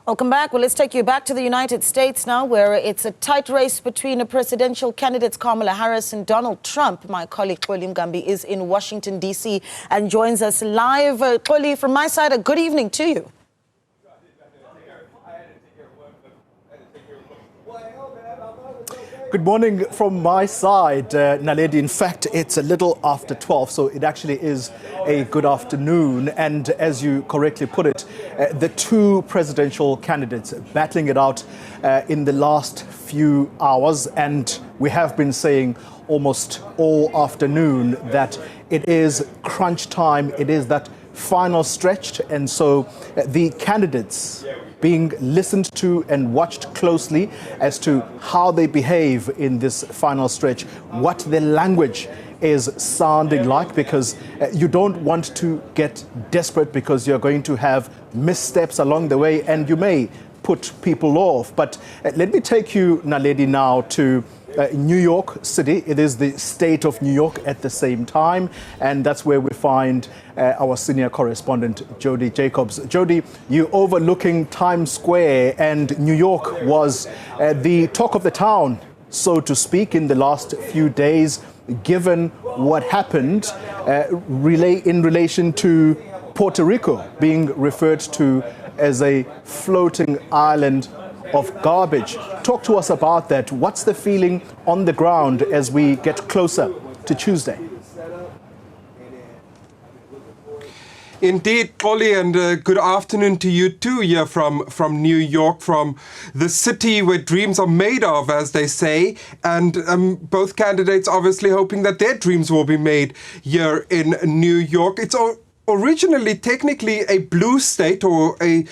Welcome back. Well, let's take you back to the United States now, where it's a tight race between presidential candidates Kamala Harris and Donald Trump. My colleague Xoli Mngambi is in Washington, D.C. and joins us live. Xoli, from my side, a good evening to you. Good morning from my side, Naledi. In fact, it's a little after 12, so it actually is a good afternoon. And as you correctly put it, the two presidential candidates battling it out in the last few hours. And we have been saying almost all afternoon that it is crunch time. It is that final stretch. And so the candidates being listened to and watched closely as to how they behave in this final stretch, what their language is sounding like, because you don't want to get desperate because you're going to have missteps along the way and you may put people off. But let me take you, Naledi, now to New York City. It is the state of New York at the same time, and that's where we find our senior correspondent, Jody Jacobs. Jody, you overlooking Times Square, and New York was the talk of the town, so to speak, in the last few days, given what happened in relation to Puerto Rico being referred to as a floating island of garbage. Talk to us about that. What's the feeling on the ground as we get closer to Tuesday? Indeed, Xoli, and good afternoon to you too, here from New York, from the city where dreams are made of, as they say, and both candidates obviously hoping that their dreams will be made here in New York. It's originally technically a blue state or a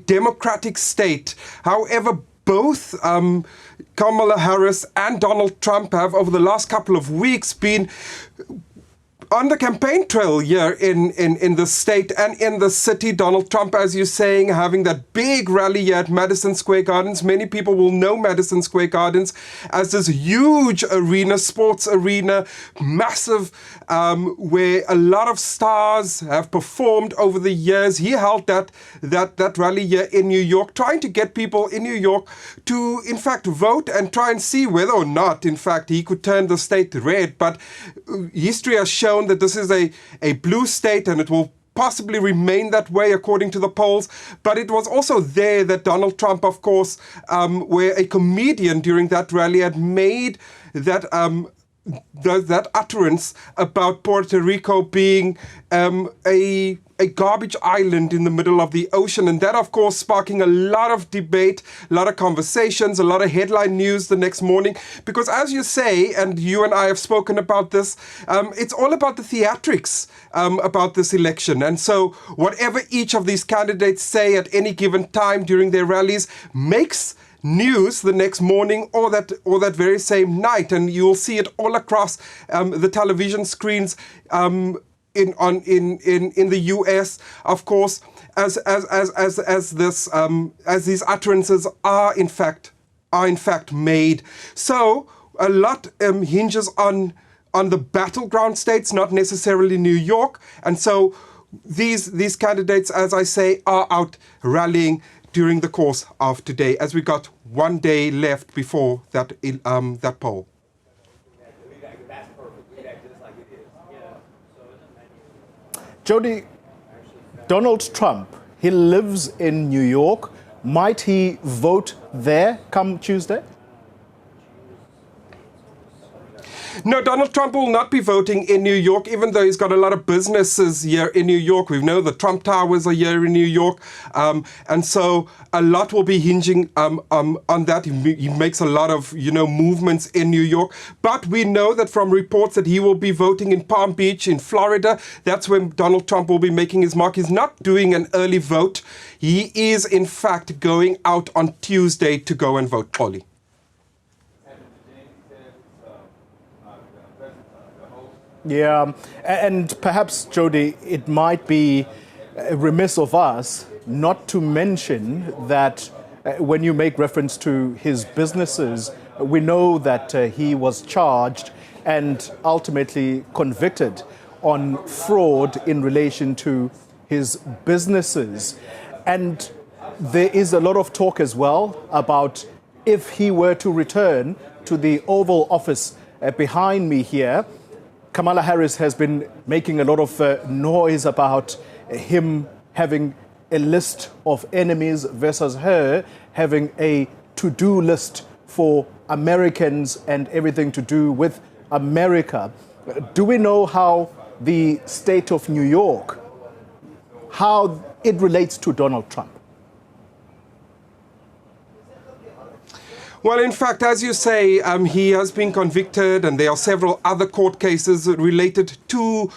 democratic state. However, both Kamala Harris and Donald Trump have, over the last couple of weeks, been on the campaign trail here in the state and in the city. Donald Trump, as you're saying, having that big rally here at Madison Square Gardens. Many people will know Madison Square Gardens as this huge arena, sports arena, massive, where a lot of stars have performed over the years. He held that rally here in New York, trying to get people in New York to, in fact, vote and try and see whether or not, in fact, he could turn the state red. But history has shown that this is a blue state, and it will possibly remain that way according to the polls. But it was also there that Donald Trump, of course, where a comedian during that rally had made that that utterance about Puerto Rico being a garbage island in the middle of the ocean. And that, of course, sparking a lot of debate, a lot of conversations, a lot of headline news the next morning. Because as you say, and you and I have spoken about this, it's all about the theatrics about this election. And so whatever each of these candidates say at any given time during their rallies makes news the next morning or that very same night. And you'll see it all across the television screens in the US, of course, as these utterances are in fact made. So a lot hinges on the battleground states, not necessarily New York. And so these candidates, as I say, are out rallying during the course of today, as we got one day left before that poll. Jody, Donald Trump, he lives in New York. Might he vote there come Tuesday? No, Donald Trump will not be voting in New York, even though he's got a lot of businesses here in New York. We know the Trump Towers are here in New York. And so a lot will be hinging on that. He makes a lot of, movements in New York. But we know that from reports that he will be voting in Palm Beach in Florida. That's when Donald Trump will be making his mark. He's not doing an early vote. He is, in fact, going out on Tuesday to go and vote, Xoli. Yeah, and perhaps, Jody, it might be remiss of us not to mention that when you make reference to his businesses, we know that he was charged and ultimately convicted on fraud in relation to his businesses. And there is a lot of talk as well about if he were to return to the Oval Office behind me here. Kamala Harris has been making a lot of noise about him having a list of enemies versus her having a to-do list for Americans and everything to do with America. Do we know how the state of New York, how it relates to Donald Trump? Well, in fact, as you say, he has been convicted, and there are several other court cases related to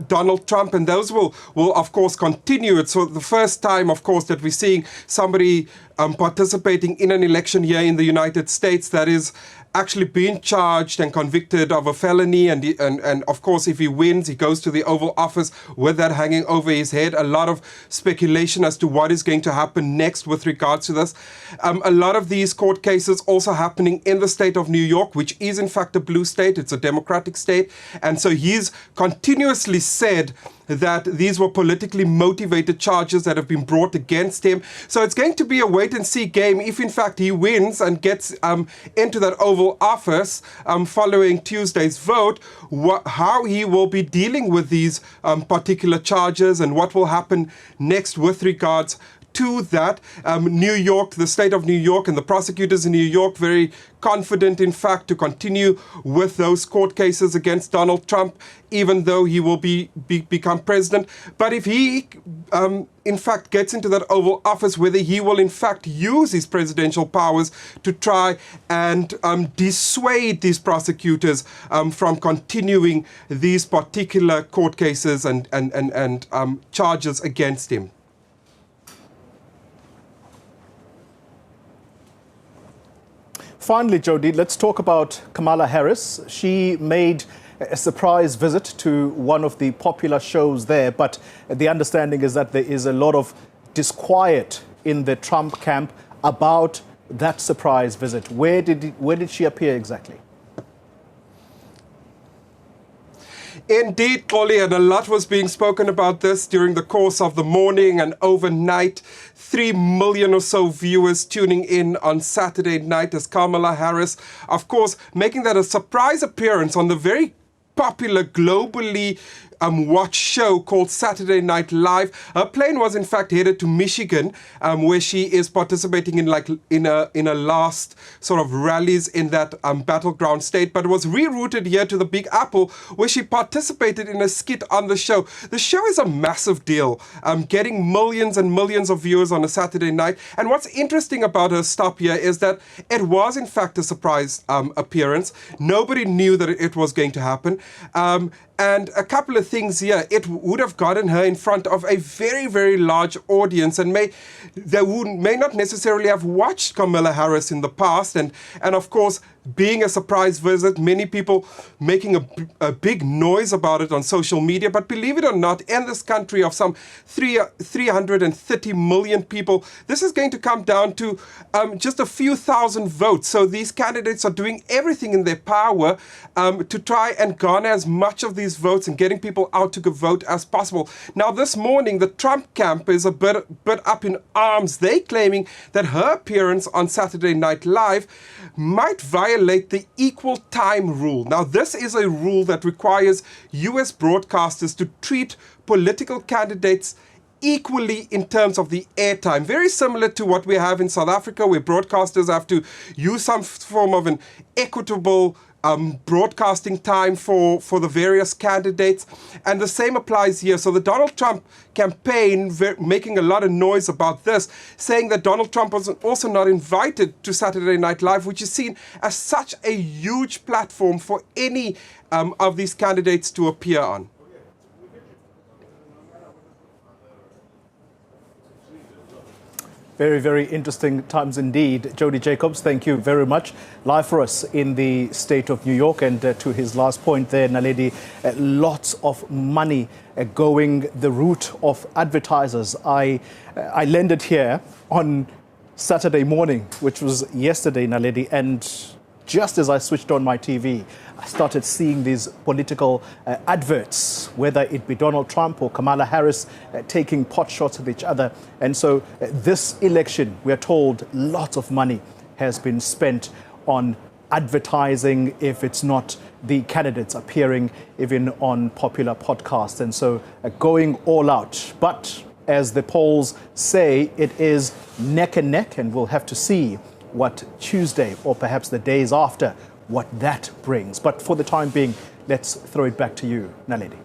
Donald Trump, and those will of course continue. It's the first time, of course, that we're seeing somebody participating in an election here in the United States that is actually being charged and convicted of a felony, and of course, if he wins, he goes to the Oval Office with that hanging over his head. A lot of speculation as to what is going to happen next with regards to this. A lot of these court cases also happening in the state of New York, which is in fact a blue state. It's a Democratic state, and so he's continuously said that these were politically motivated charges that have been brought against him. So it's going to be a wait-and-see game if, in fact, he wins and gets into that Oval Office following Tuesday's vote, how he will be dealing with these particular charges and what will happen next with regards to that. New York, the state of New York and the prosecutors in New York, very confident, in fact, to continue with those court cases against Donald Trump, even though he will become president. But if he, in fact, gets into that Oval Office, whether he will, in fact, use his presidential powers to try and dissuade these prosecutors from continuing these particular court cases and charges against him. Finally, Jody, let's talk about Kamala Harris. She made a surprise visit to one of the popular shows there, but the understanding is that there is a lot of disquiet in the Trump camp about that surprise visit. Where did she appear exactly? Indeed, Xoli, and a lot was being spoken about this during the course of the morning and overnight. 3 million or so viewers tuning in on Saturday night as Kamala Harris, of course, making that a surprise appearance on the very popular, globally watched show called Saturday Night Live. Her plane was in fact headed to Michigan, where she is participating in a last sort of rallies in that battleground state, but was rerouted here to the Big Apple, where she participated in a skit on the show. The show is a massive deal, getting millions and millions of viewers on a Saturday night. And what's interesting about her stop here is that it was in fact a surprise appearance. Nobody knew that it was going to happen. And a couple of things here, it would have gotten her in front of a very, very large audience, and may not necessarily have watched Kamala Harris in the past. And of course, being a surprise visit, many people making a big noise about it on social media. But believe it or not, in this country of some 330 million people, this is going to come down to just a few thousand votes. So these candidates are doing everything in their power to try and garner as much of these votes and getting people out to go vote as possible. Now, this morning, the Trump camp is a bit up in arms. They claiming that her appearance on Saturday Night Live might violate the equal time rule. Now, this is a rule that requires US broadcasters to treat political candidates equally in terms of the airtime. Very similar to what we have in South Africa, where broadcasters have to use some form of an equitable broadcasting time for the various candidates, and the same applies here. So the Donald Trump campaign making a lot of noise about this, saying that Donald Trump was also not invited to Saturday Night Live, which is seen as such a huge platform for any of these candidates to appear on. Very, very interesting times indeed. Jody Jacobs, thank you very much. Live for us in the state of New York. And to his last point there, Naledi, lots of money going the route of advertisers. I landed here on Saturday morning, which was yesterday, Naledi, and just as I switched on my TV, I started seeing these political adverts, whether it be Donald Trump or Kamala Harris taking pot shots at each other. And so this election, we are told lots of money has been spent on advertising, if it's not the candidates appearing even on popular podcasts. And so going all out. But as the polls say, it is neck and neck, and we'll have to see what Tuesday or perhaps the days after, what that brings. But for the time being, let's throw it back to you, Naledi.